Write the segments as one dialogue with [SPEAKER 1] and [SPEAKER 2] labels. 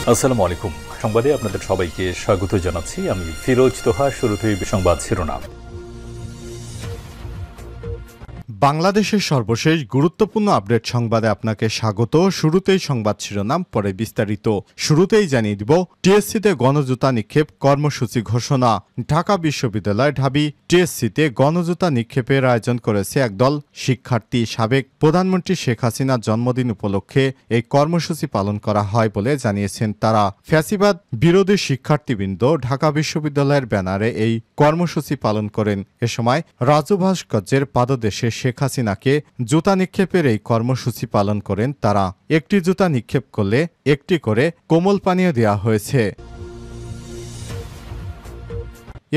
[SPEAKER 1] আসসালামু আলাইকুম। সংবাদে আপনাদের সবাইকে স্বাগত জানাচ্ছি। আমি ফিরোজ তোহা। শুরুতেই সংবাদ শিরোনাম।
[SPEAKER 2] বাংলাদেশের সর্বশেষ গুরুত্বপূর্ণ আপডেট সংবাদে আপনাকে স্বাগত। শুরুতেই সংবাদ শিরোনাম, পরে বিস্তারিত। শুরুতেই জানিয়ে দিব, টিএসসিতে গণজুতা নিক্ষেপ কর্মসূচি ঘোষণা। ঢাকা বিশ্ববিদ্যালয় ঢাবি টিএসসিতে গণজুতা নিক্ষেপের আয়োজন করেছে একদল শিক্ষার্থী। সাবেক প্রধানমন্ত্রী শেখ হাসিনার জন্মদিন উপলক্ষে এই কর্মসূচি পালন করা হয় বলে জানিয়েছেন তারা। ফ্যাসিবাদ বিরোধী শিক্ষার্থীবৃন্দ ঢাকা বিশ্ববিদ্যালয়ের ব্যানারে এই কর্মসূচি পালন করেন। এ সময় রাজু ভাস্কর্যের পাদদেশে শেখ হাসিনাকে জুতা নিক্ষেপের এই কর্মসূচি পালন করেন তারা। একটি জুতা নিক্ষেপ করলে একটি করে কোমল পানীয় দেওয়া হয়েছে।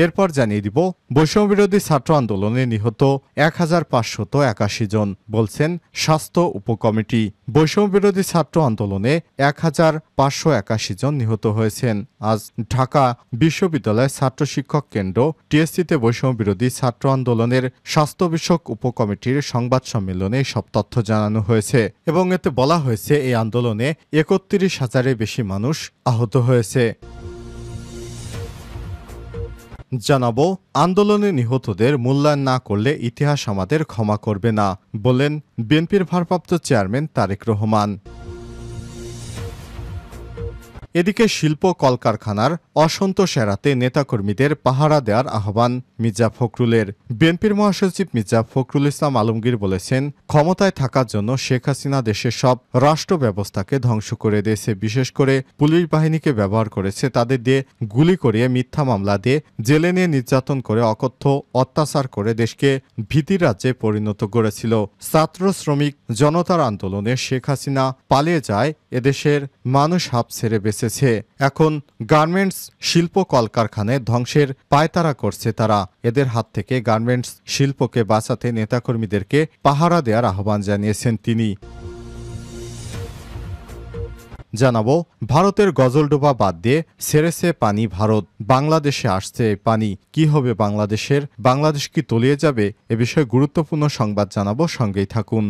[SPEAKER 2] এরপর জানিয়ে দিব, বৈষম্যবিরোধী ছাত্র আন্দোলনে নিহত ১,৫৮১ জন, বলছেন স্বাস্থ্য উপকমিটি। বৈষম্যবিরোধী ছাত্র আন্দোলনে ১,৫৮১ জন নিহত হয়েছেন। আজ ঢাকা বিশ্ববিদ্যালয় ছাত্র শিক্ষক কেন্দ্র টিএসসিতে বৈষম্যবিরোধী ছাত্র আন্দোলনের স্বাস্থ্য বিষয়ক উপকমিটির সংবাদ সম্মেলনে সব তথ্য জানানো হয়েছে এবং এতে বলা হয়েছে এই আন্দোলনে ৩১,০০০-এর বেশি মানুষ আহত হয়েছে। জানাবো, আন্দোলনে নিহতদের মূল্যায়ন না করলে ইতিহাস আমাদের ক্ষমা করবে না, বলেন বিএনপির ভারপ্রাপ্ত চেয়ারম্যান তারেক রহমান। এদিকে শিল্প কলকারখানার অসন্তোষ এড়াতে নেতাকর্মীদের পাহারা দেওয়ার আহ্বান মির্জা ফখরুলের। বিএনপির মহাসচিব মির্জা ফখরুল ইসলাম আলমগীর বলেছেন, ক্ষমতায় থাকার জন্য শেখ হাসিনা দেশের সব রাষ্ট্র ব্যবস্থাকে ধ্বংস করে দিয়েছে। বিশেষ করে পুলিশ বাহিনীকে ব্যবহার করেছে, তাদের দিয়ে গুলি করিয়ে, মিথ্যা মামলা দিয়ে জেলে নিয়ে নির্যাতন করে, অকথ্য অত্যাচার করে দেশকে ভীতির রাজ্যে পরিণত করেছিল। ছাত্র শ্রমিক জনতার আন্দোলনে শেখ হাসিনা পালিয়ে যায়, এদেশের মানুষ হাঁপ ছেড়ে বেঁচেছে। এখন গার্মেন্টস শিল্প কলকারখানায় ধ্বংসের পায়তারা করছে তারা। এদের হাত থেকে গার্মেন্টস শিল্পকে বাঁচাতে নেতাকর্মীদেরকে পাহারা দেওয়ার আহ্বান জানিয়েছেন তিনি। জানাবো, ভারতের গজলডোবা বাদ দিয়ে ছেড়েছে পানি ভারত। বাংলাদেশে আসছে এই পানি। কি হবে বাংলাদেশের? বাংলাদেশ কি তলিয়ে যাবে? এ বিষয়ে গুরুত্বপূর্ণ সংবাদ জানাবো, সঙ্গেই থাকুন।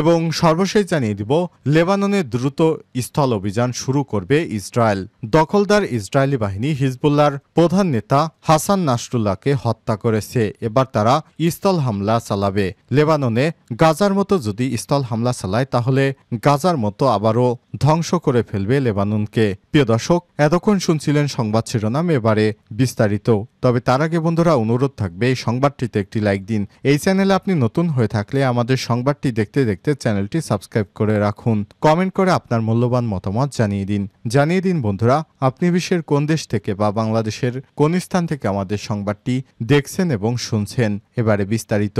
[SPEAKER 2] এবং সর্বশেষ জানিয়ে দিব, লেবাননে দ্রুত স্থল অভিযান শুরু করবে ইসরায়েল। দখলদার ইসরায়েলি বাহিনী হিজবুল্লাহর প্রধান নেতা হাসান নাসরুল্লাহকে হত্যা করেছে। এবার তারা স্থল হামলা চালাবে। লেবাননে গাজার মতো যদি স্থল হামলা চালায়, তাহলে গাজার মতো আবারও ধ্বংস করে ফেলবে লেবাননকে। প্রিয় দর্শক, এতক্ষণ শুনছিলেন সংবাদ শিরোনাম, এবারে বিস্তারিত। তবে তার আগে বন্ধুরা, অনুরোধ থাকবে এই সংবাদটিতে একটি লাইক দিন। এই চ্যানেলে আপনি নতুন হয়ে থাকলে আমাদের সংবাদটি দেখতে দেখতে চ্যানেলটি সাবস্ক্রাইব করে রাখুন। কমেন্ট করে আপনার মূল্যবান মতামত জানিয়ে দিন বন্ধুরা, আপনি বিশ্বের কোন দেশ থেকে বা বাংলাদেশের কোন স্থান থেকে আমাদের সংবাদটি দেখছেন এবং শুনছেন। এবারে বিস্তারিত।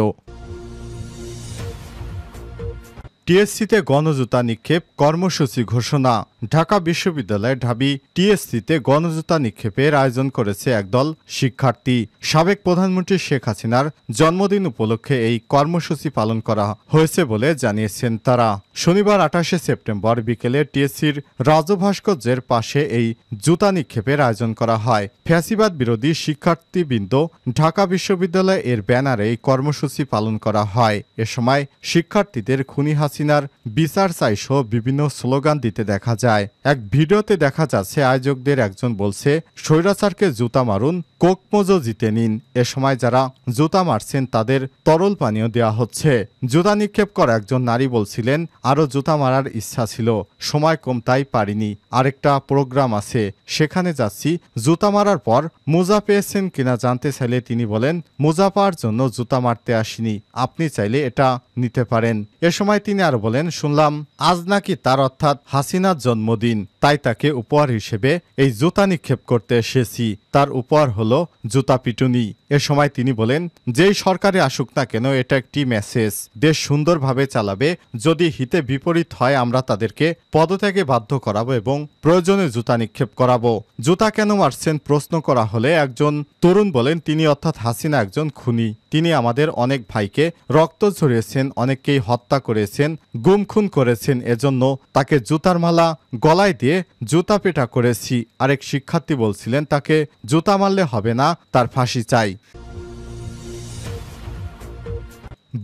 [SPEAKER 2] টিএসসিতে গণজুতা নিক্ষেপ কর্মসূচি ঘোষণা। ঢাকা বিশ্ববিদ্যালয় ঢাবি টিএসসিতে গণজুতা নিক্ষেপের আয়োজন করেছে একদল শিক্ষার্থী। সাবেক প্রধানমন্ত্রী শেখ হাসিনার জন্মদিন উপলক্ষে এই কর্মসূচি পালন করা হয়েছে বলে জানিয়েছেন তারা। শনিবার ২৮শে সেপ্টেম্বর বিকেলে টিএসসির রাজু ভাস্কর্যের পাশে এই জুতা নিক্ষেপের আয়োজন করা হয়। ফ্যাসিবাদ বিরোধী শিক্ষার্থীবৃন্দ ঢাকা বিশ্ববিদ্যালয় এর ব্যানারে এই কর্মসূচি পালন করা হয়। এ সময় শিক্ষার্থীদের খুনি হাসিনার বিচার চাই সহ বিভিন্ন স্লোগান দিতে দেখা যায়। এক ভিডিওতে দেখা যাচ্ছে, আয়োজকদের একজন বলছে, স্বৈরাচারকে জুতা মারুন, কোকমোজো জিতে নিন। এ সময় যারা জুতা মারছেন তাদের তরল পানীয় দেওয়া হচ্ছে। জুতা নিক্ষেপ করা একজন নারী বলছিলেন, আরো জুতা মারার ইচ্ছা ছিল, সময় কম তাই পারিনি, আরেকটা প্রোগ্রাম আছে, সেখানে যাচ্ছি। জুতা মারার পর মোজা পেয়েছেন কিনা জানতে চাইলে তিনি বলেন, মোজা পাওয়ার জন্য জুতা মারতে আসিনি, আপনি চাইলে এটা নিতে পারেন। এ সময় তিনি আরো বলেন, শুনলাম আজ নাকি তার অর্থাৎ হাসিনার জন্মদিন, তাই তাকে উপহার হিসেবে এই জুতা নিক্ষেপ করতে এসেছি। তার উপহার হলো জুতা পিটুনি। এ সময় তিনি বলেন, যেই সরকারে আসুক না কেন, এটা একটি মেসেজ, দেশ সুন্দরভাবে চালাবে। যদি হিতে বিপরীত হয়, আমরা তাদেরকে পদত্যাগে বাধ্য করাবো এবং প্রয়োজনে জুতা নিক্ষেপ করাবো। জুতা কেন মারছেন প্রশ্ন করা হলে একজন তরুণ বলেন, তিনি অর্থাৎ হাসিনা একজন খুনি। তিনি আমাদের অনেক ভাইকে রক্ত ঝরিয়েছেন, অনেককেই হত্যা করেছেন, গুম খুন করেছেন, এজন্য তাকে জুতার মালা গলায় দিয়ে জুতা পেটা করেছি। আরেক শিক্ষার্থী বলছিলেন, তাকে জুতা মারলে হবে না, তার ফাঁসি চাই।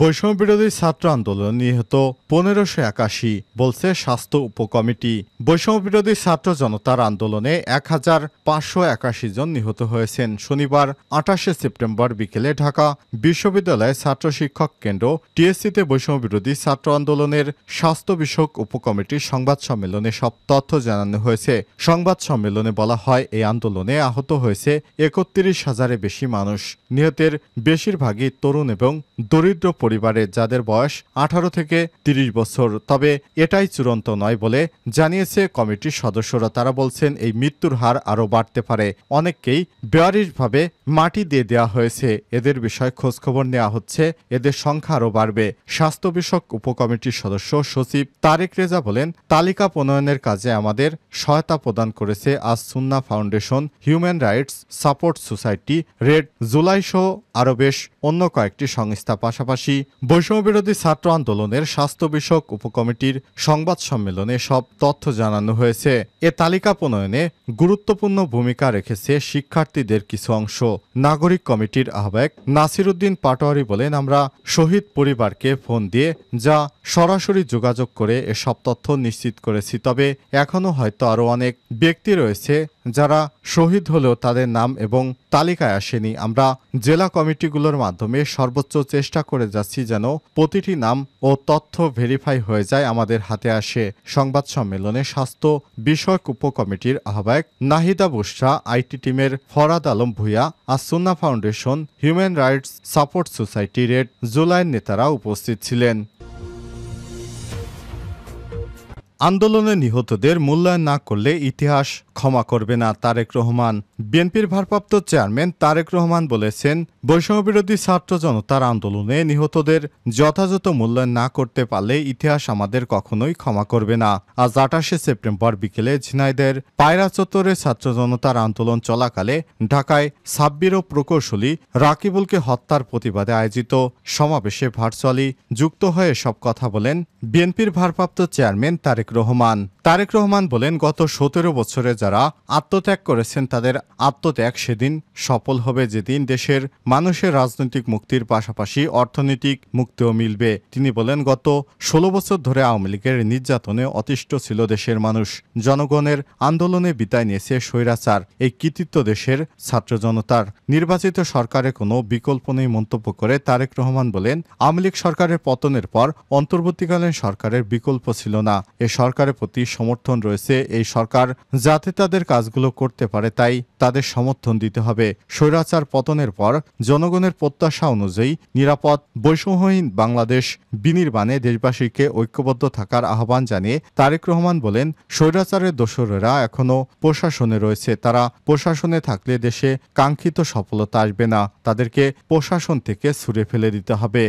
[SPEAKER 2] বৈষম্য বিরোধী ছাত্র আন্দোলন নিহত 1581 বলছে স্বাস্থ্য উপকমিটি। বৈষম্য বিরোধী ছাত্র জনতার আন্দোলনে 1581 জন নিহত হয়েছেন। শনিবার 28 সেপ্টেম্বর বিকেলে ঢাকা বিশ্ববিদ্যালয়ে ছাত্র শিক্ষক কেন্দ্র টিএসসিতে বৈষম্য বিরোধী ছাত্র আন্দোলনের স্বাস্থ্য বিষয়ক উপকমিটির সংবাদ সম্মেলনে সব তথ্য জানানো হয়েছে। সংবাদ সম্মেলনে বলা হয়, এই আন্দোলনে আহত হয়েছে 31,000-এর বেশি মানুষ। নিহতের বেশিরভাগই তরুণ এবং দরিদ্র পরিবারের, যাদের বয়স 18 থেকে 30 বছর। তবে এটাই চূড়ান্ত নয় বলে জানিয়েছে কমিটির সদস্যরা। তারা বলছেন, এই মৃত্যুর হার আরও বাড়তে পারে। অনেককেই বেআইনিভাবে মাটি দিয়ে দেওয়া হয়েছে। এদের বিষয়ে খোঁজখবর নেওয়া হচ্ছে, এদের সংখ্যা আরও বাড়বে। স্বাস্থ্য বিষয়ক উপকমিটির সদস্য সচিব তারেক রেজা বলেন, তালিকা প্রণয়নের কাজে আমাদের সহায়তা প্রদান করেছে আজ সুন্নাহ foundation, human rights support society, red July সহ আরও বেশ অন্য কয়েকটি সংস্থা। পাশাপাশি বৈষম্য বিরোধী ছাত্র আন্দোলনের স্বাস্থ্য বিষয়ক উপকমিটির সংবাদ সম্মেলনে সব তথ্য জানানো হয়েছে। এ তালিকা প্রণয়নে গুরুত্বপূর্ণ ভূমিকা রেখেছে শিক্ষার্থীদের কিছু অংশ। নাগরিক কমিটির আহ্বায়ক নাসিরউদ্দিন পাটোয়ারি বলেন, আমরা শহীদ পরিবারকে ফোন দিয়ে যা সরাসরি যোগাযোগ করে এসব তথ্য নিশ্চিত করেছি। তবে এখনও হয়তো আরও অনেক ব্যক্তি রয়েছে যারা শহীদ হলেও তাদের নাম এবং তালিকায় আসেনি। আমরা জেলা কমিটিগুলোর মাধ্যমে সর্বোচ্চ চেষ্টা করে যাচ্ছি যেন প্রতিটি নাম ও তথ্য ভেরিফাই হয়ে যায়, আমাদের হাতে আসে। সংবাদ সম্মেলনে স্বাস্থ্য বিষয়ক উপকমিটির আহ্বায়ক নাহিদা বুশরা, আইটি টিমের ফরাদ আলম ভূঁইয়া, সুন্নাহ foundation, human rights support society, red জুলাইয়ের নেতারা উপস্থিত ছিলেন। আন্দোলনে নিহতদের মূল্যায়ন না করলে ইতিহাস ক্ষমা করবে না, তারেক রহমান। বিএনপির ভারপ্রাপ্ত চেয়ারম্যান তারেক রহমান বলেছেন, বৈষম্য বিরোধী ছাত্র জনতার আন্দোলনে নিহতদের যথাযথ মূল্যায়ন না করতে পারলে ইতিহাস আমাদের কখনোই ক্ষমা করবে না। আজ 28 সেপ্টেম্বর বিকেলে ঝিনাইদহের পায়রা চত্বরে ছাত্র জনতার আন্দোলন চলাকালে ঢাকায় সাব্বির ও প্রকৌশলী রাকিবুলকে হত্যার প্রতিবাদে আয়োজিত সমাবেশে ভার্চুয়ালি যুক্ত হয়ে সব কথা বলেন বিএনপির ভারপ্রাপ্ত চেয়ারম্যান তারেক রহমান। তারেক রহমান বলেন, গত 17 বছরে যারা আত্মত্যাগ করেছেন তাদের আত্মত্যাগ সেদিন সফল হবে যেদিন দেশের মানুষের রাজনৈতিক মুক্তির পাশাপাশি অর্থনৈতিক মুক্তিও মিলবে। তিনি বলেন, গত 16 বছর ধরে আওয়ামী লীগের নির্যাতনে অতিষ্ঠ ছিল দেশের মানুষ। জনগণের আন্দোলনে বিদায় নিয়েছে স্বৈরাচার। এই কৃতিত্ব দেশের ছাত্র জনতার। নির্বাচিত সরকারের কোনো বিকল্প নেই মন্তব্য করে তারেক রহমান বলেন, আওয়ামী লীগ সরকারের পতনের পর অন্তর্বর্তীকালীন সরকারের বিকল্প ছিল না। এ সরকারের প্রতি সমর্থন রয়েছে। এই সরকার যাতে তাদের কাজগুলো করতে পারে তাই তাদের সমর্থন দিতে হবে। স্বৈরাচার পতনের পর জনগণের প্রত্যাশা অনুযায়ী নিরাপদ বৈষম্যহীন বাংলাদেশ বিনির্মাণে দেশবাসীকে ঐক্যবদ্ধ থাকার আহ্বান জানিয়ে তারেক রহমান বলেন, স্বৈরাচারের দোসরেরা এখনো প্রশাসনে রয়েছে। তারা প্রশাসনে থাকলে দেশে কাঙ্ক্ষিত সফলতা আসবে না। তাদেরকে প্রশাসন থেকে ছুঁড়ে ফেলে দিতে হবে।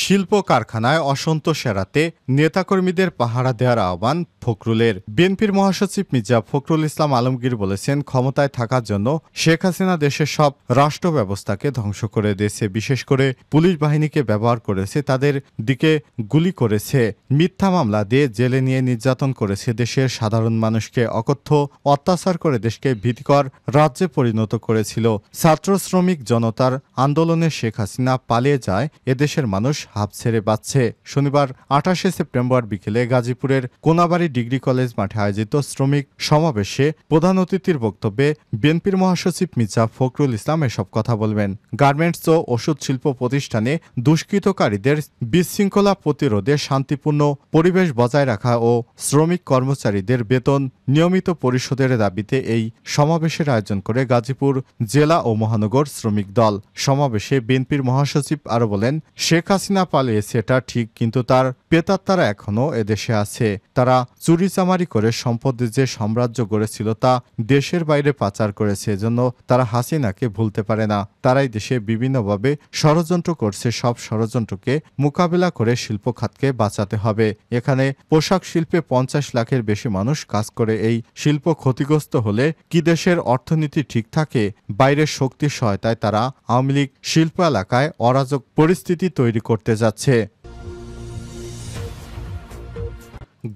[SPEAKER 2] শিল্প কারখানায় অসন্তোষ এড়াতে নেতাকর্মীদের পাহারা দেওয়ার আহ্বান ফখরুলের। বিএনপির মহাসচিব মির্জা ফখরুল ইসলাম আলমগীর বলেছেন, ক্ষমতায় থাকার জন্য শেখ হাসিনা দেশের সব রাষ্ট্র ব্যবস্থাকে ধ্বংস করে দিয়েছে। বিশেষ করে পুলিশ বাহিনীকে ব্যবহার করেছে, তাদের দিকে গুলি করেছে, মিথ্যা মামলা দিয়ে জেলে নিয়ে নির্যাতন করেছে, দেশের সাধারণ মানুষকে অকথ্য অত্যাচার করে দেশকে ভীতিকর রাজ্যে পরিণত করেছিল। ছাত্র শ্রমিক জনতার আন্দোলনে শেখ হাসিনা পালিয়ে যায়, এদেশের মানুষ হাঁপ ছেড়ে বাঁচছে। শনিবার 28 সেপ্টেম্বর বিকেলে গাজীপুরের কোনাবাড়ি ডিগ্রি কলেজ মাঠে আয়োজিত শ্রমিক সমাবেশে প্রধান অতিথির বক্তব্যে বিএনপির মহাসচিব মির্জা ফখরুল ইসলাম এসব কথা বলবেন। গার্মেন্টস ও ওষুধ শিল্প প্রতিষ্ঠানে দুষ্কৃতকারীদের বিশৃঙ্খলা প্রতিরোধে শান্তিপূর্ণ পরিবেশ বজায় রাখা ও শ্রমিক কর্মচারীদের বেতন নিয়মিত পরিশোধের দাবিতে এই সমাবেশের আয়োজন করে গাজীপুর জেলা ও মহানগর শ্রমিক দল। সমাবেশে বিএনপির মহাসচিব আরও বলেন, শেখ হাসিনা পালিয়েছে এটা ঠিক, কিন্তু তার প্রেতাত্মারা এখনো এদেশে আছে। তারা চুরিচামারি করে সম্পদের যে সাম্রাজ্য গড়েছিল তা দেশের বাইরে পাচার করেছে। এজন্য তারা হাসিনাকে ভুলতে পারে না। তারাই দেশে বিভিন্নভাবে ষড়যন্ত্র করছে। সব ষড়যন্ত্রকে মোকাবিলা করে শিল্প খাতকে বাঁচাতে হবে। এখানে পোশাক শিল্পে 50 লাখের বেশি মানুষ কাজ করে। এই শিল্প ক্ষতিগ্রস্ত হলে কি দেশের অর্থনীতি ঠিক থাকে? বাইরের শক্তির সহায়তায় তারা আওয়ামী লীগ শিল্প এলাকায় অরাজক পরিস্থিতি তৈরি করতে যাচ্ছে।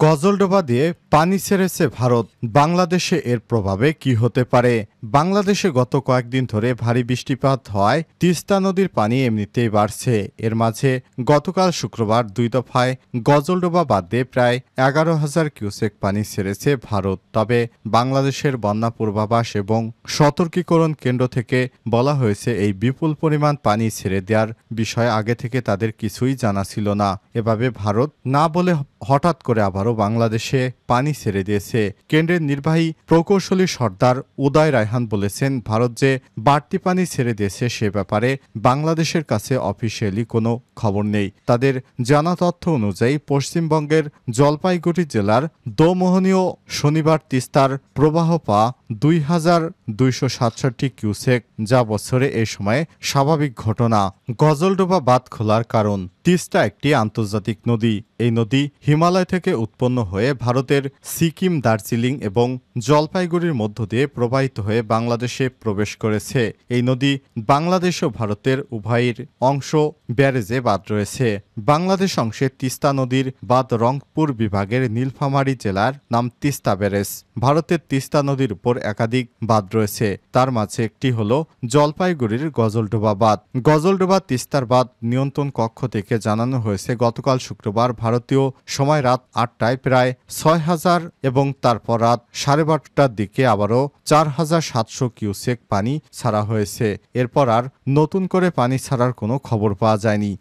[SPEAKER 2] গজলডোবা দিয়ে পানি ছেড়েছে ভারত। বাংলাদেশে এর প্রভাবে কি হতে পারে? বাংলাদেশে গত কয়েকদিন ধরে ভারী বৃষ্টিপাত হওয়ায় তিস্তা নদীর পানি এমনিতেই বাড়ছে। এর মাঝে গতকাল শুক্রবার 2 দফায় গজলডোবা বাদ দিয়ে প্রায় 11,000 কিউসেক পানি ছেড়েছে ভারত। তবে বাংলাদেশের বন্যা পূর্বাভাস এবং সতর্কীকরণ কেন্দ্র থেকে বলা হয়েছে এই বিপুল পরিমাণ পানি ছেড়ে দেওয়ার বিষয়ে আগে থেকে তাদের কিছুই জানা ছিল না। এভাবে ভারত না বলে হঠাৎ করে আবারও বাংলাদেশে পানি ছেড়ে দিয়েছে। কেন্দ্রের নির্বাহী প্রকৌশলী সর্দার উদয় রায়হান বলেছেন, ভারত যে বাড়তি পানি ছেড়ে দিয়েছে সে ব্যাপারে বাংলাদেশের কাছে অফিসিয়ালি কোনো খবর নেই। তাদের জানা তথ্য অনুযায়ী পশ্চিমবঙ্গের জলপাইগুড়ি জেলার দোমোহনীয় শনিবার তিস্তার প্রবাহ পা 2,267 কিউসেক, যা বছরে এই সময়ে স্বাভাবিক ঘটনা। গজলডোবা বাঁধ খোলার কারণ: তিস্তা একটি আন্তর্জাতিক নদী। এই নদী হিমালয় থেকে উৎপন্ন হয়ে ভারতের সিকিম, দার্জিলিং এবং জলপাইগুড়ির মধ্য দিয়ে প্রবাহিত হয়ে বাংলাদেশে প্রবেশ করেছে। এই নদী বাংলাদেশ ও ভারতের উভয়ের অংশ ব্যারেজে বাঁধ রয়েছে। বাংলাদেশ অংশে তিস্তা নদীর বাঁধ রংপুর বিভাগের নীলফামারী জেলার নাম তিস্তা ব্যারেজ। ভারতের তিস্তা নদীর উপর একাধিক বাঁধ রয়েছে, তার মাঝে একটি হল জলপাইগুড়ির গজলডোবা বাঁধ। গজলডোবা তিস্তার বাঁধ নিয়ন্ত্রণ কক্ষ থেকে জানানো হয়েছে, গতকাল শুক্রবার ভারতীয় সময় রাত 8টায় প্রায় 6,000 এবং তারপর রাত 12:30টার দিকে আবারও 4,700 কিউসেক পানি ছাড়া হয়েছে। এরপর আর নতুন করে পানি ছাড়ার কোনো খবর পাওয়া যায়নি।